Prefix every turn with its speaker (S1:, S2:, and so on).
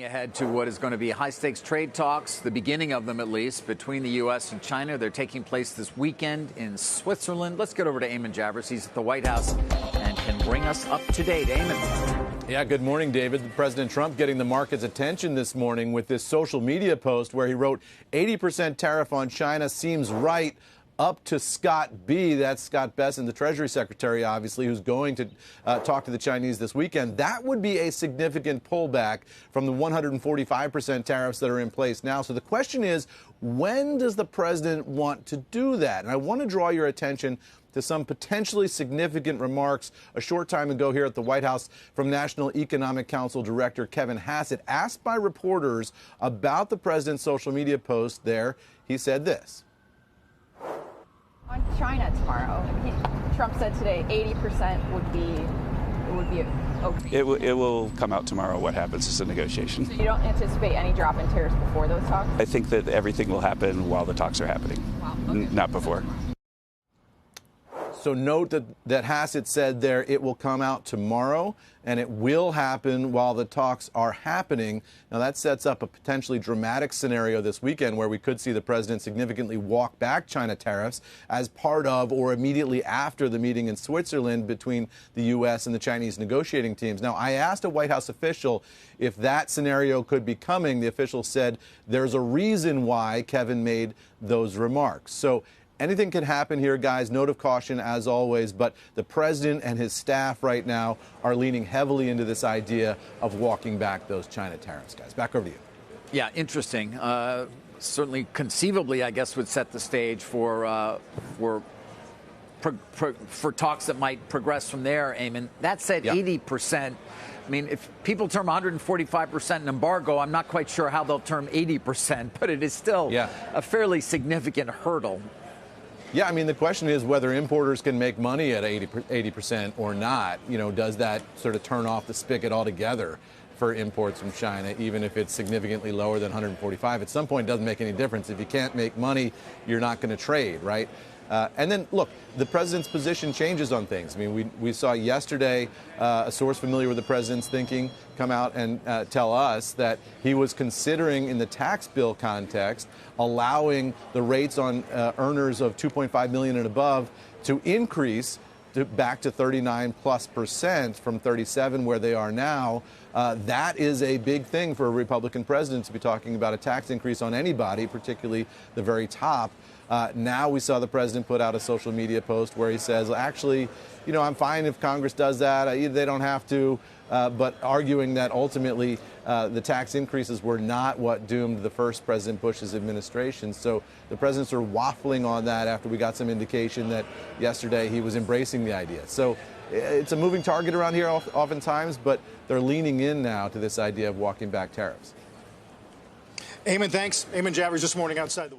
S1: Ahead to what is going to be high-stakes trade talks, the beginning of them at least, between the U.S. and China. They're taking place this weekend in Switzerland. Let's get over to Eamon Javers. He's at the White House and can bring us up to date. Eamon.
S2: Yeah, good morning, David. President Trump getting the market's attention this morning with this social media post where he wrote 80% tariff on China seems right. Up to Scott B. That's Scott Bessent, the Treasury Secretary, obviously, who's going to talk to the Chinese this weekend. That would be a significant pullback from the 145% tariffs that are in place now. So the question is, when does the president want to do that? And I want to draw your attention to some potentially significant remarks a short time ago here at the White House from National Economic Council Director Kevin Hassett. Asked by reporters about the president's social media post there, he said this.
S3: On China tomorrow, Trump said today 80% would be okay.
S4: It will come out tomorrow what happens. It's a negotiation.
S3: So you don't anticipate any drop in tariffs before those talks?
S4: I think that everything will happen while the talks are happening,
S3: Wow. Okay.
S4: not before.
S2: So note that Hassett said there it will come out tomorrow, and it will happen while the talks are happening. Now, that sets up a potentially dramatic scenario this weekend where we could see the president significantly walk back China tariffs as part of or immediately after the meeting in Switzerland between the U.S. and the Chinese negotiating teams. Now, I asked a White House official if that scenario could be coming. The official said there's a reason why Kevin made those remarks. So anything can happen here, guys. Note of caution, as always. But the president and his staff right now are leaning heavily into this idea of walking back those China tariffs, guys. Back over to you.
S1: Yeah, interesting. Certainly, conceivably, I guess, would set the stage for talks that might progress from there, Eamon. That said, 80%. I mean, if people term 145% an embargo, I'm not quite sure how they'll term 80%, but it is still a fairly significant hurdle.
S2: Yeah, I mean, the question is whether importers can make money at 80% or not. You know, does that sort of turn off the spigot altogether for imports from China, even if it's significantly lower than 145? At some point, it doesn't make any difference. If you can't make money, you're not going to trade, right? And then, look, the president's position changes on things. I mean, we saw yesterday a source familiar with the president's thinking come out and tell us that he was considering, in the tax bill context, allowing the rates on earners of $2.5 million and above to increase back to 39+% from 37 where they are now. That is a big thing for a Republican president to be talking about a tax increase on anybody, particularly the very top. Now we saw the president put out a social media post where he says, actually, you know, I'm fine if Congress does that. They don't have to. But arguing that ultimately the tax increases were not what doomed the first President Bush's administration. So the president's sort of waffling on that after we got some indication that yesterday he was embracing the idea. So it's a moving target around here oftentimes, but they're leaning in now to this idea of walking back tariffs.
S5: Eamon, thanks. Eamon Javers this morning outside the